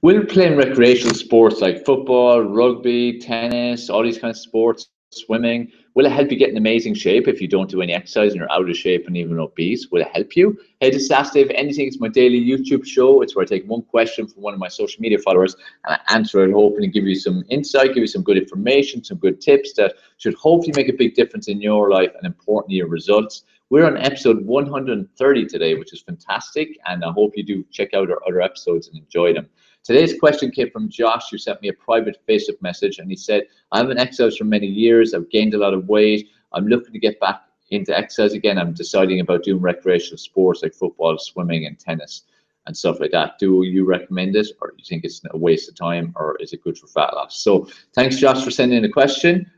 Will playing recreational sports like football, rugby, tennis, all these kinds of sports, swimming, will it help you get in amazing shape if you don't do any exercise and you're out of shape and even obese? Will it help you? Hey, this is Ask Dave Anything. It's my daily YouTube show. It's where I take one question from one of my social media followers and I answer it, hoping to give you some insight, give you some good information, some good tips that should hopefully make a big difference in your life and importantly your results. We're on episode 130 today, which is fantastic, and I hope you do check out our other episodes and enjoy them. Today's question came from Josh, who sent me a private Facebook message, and he said, I haven't exercised for many years. I've gained a lot of weight. I'm looking to get back into exercise again. I'm deciding about doing recreational sports like football, swimming, and tennis and stuff like that. Do you recommend it, or do you think it's a waste of time, or is it good for fat loss? So thanks, Josh, for sending in the question.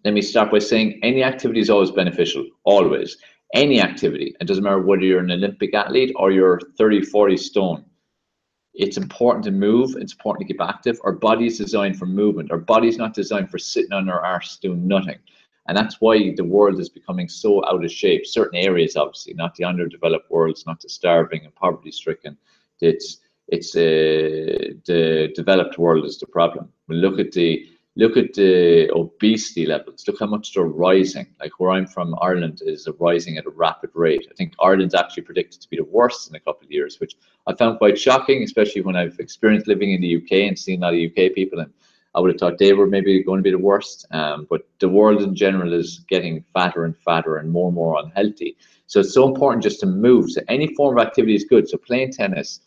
Let me start by saying any activity is always beneficial, always. Any activity. It doesn't matter whether you're an Olympic athlete or you're 30, 40 stone. It's important to move. It's important to keep active. Our body is designed for movement. Our body's not designed for sitting on our arse doing nothing. And that's why the world is becoming so out of shape. Certain areas, obviously, not the underdeveloped worlds, not the starving and poverty-stricken. It's the developed world is the problem. We look at the obesity levels. Look how much they're rising. Like where I'm from, Ireland is rising at a rapid rate. I think Ireland's actually predicted to be the worst in a couple of years, which I found quite shocking, especially when I've experienced living in the UK and seeing a lot of UK people, and I would have thought they were maybe going to be the worst. But the world in general is getting fatter and fatter and more unhealthy. So it's so important just to move. So any form of activity is good. So playing tennis,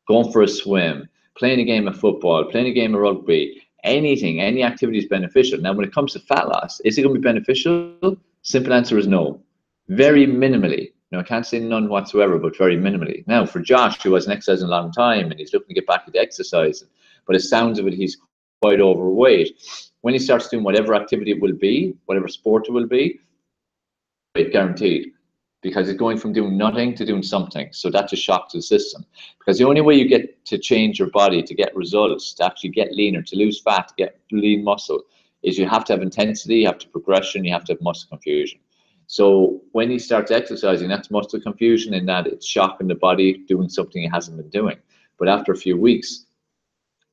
going for a swim, playing a game of football, playing a game of rugby, anything, any activity is beneficial. Now, when it comes to fat loss, is it going to be beneficial? Simple answer is no. Very minimally. No, I can't say none whatsoever, but very minimally. Now, for Josh, who hasn't exercised in a long time and he's looking to get back into exercise, but it sounds of it, he's quite overweight. When he starts doing whatever activity it will be, whatever sport it will be, it's guaranteed. Because it's going from doing nothing to doing something. So that's a shock to the system. Because the only way you get to change your body, to get results, to actually get leaner, to lose fat, to get lean muscle, is you have to have intensity, you have to progression, you have to have muscle confusion. So when he starts exercising, that's muscle confusion in that it's shocking the body, doing something he hasn't been doing. But after a few weeks,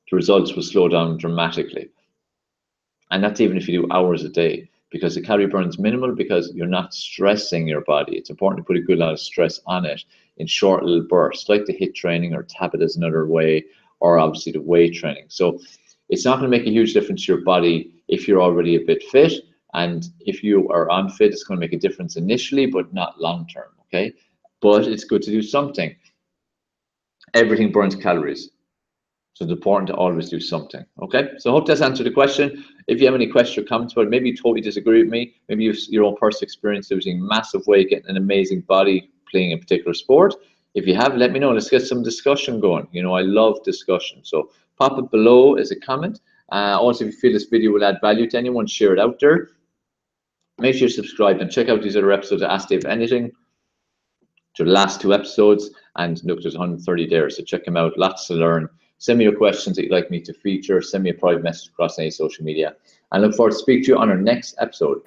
the results will slow down dramatically. And that's even if you do hours a day, because the calorie burn is minimal because you're not stressing your body. It's important to put a good lot of stress on it in short little bursts, like the HIIT training or TAP is another way, or obviously the weight training. So it's not going to make a huge difference to your body if you're already a bit fit. And if you are unfit, it's going to make a difference initially, but not long term, okay? But it's good to do something. Everything burns calories. So it's important to always do something, okay? So I hope that's answered the question. If you have any questions or comments about it, maybe you totally disagree with me, maybe you have your own personal experience losing massive weight, getting an amazing body, playing a particular sport. If you have, let me know. Let's get some discussion going. You know, I love discussion. So pop it below as a comment. Also, if you feel this video will add value to anyone, share it out there. Make sure you subscribe and check out these other episodes of Ask Dave Anything. To the last 2 episodes, and look, there's 130 there, so check them out. Lots to learn. Send me your questions that you'd like me to feature. Send me a private message across any social media. I look forward to speaking to you on our next episode.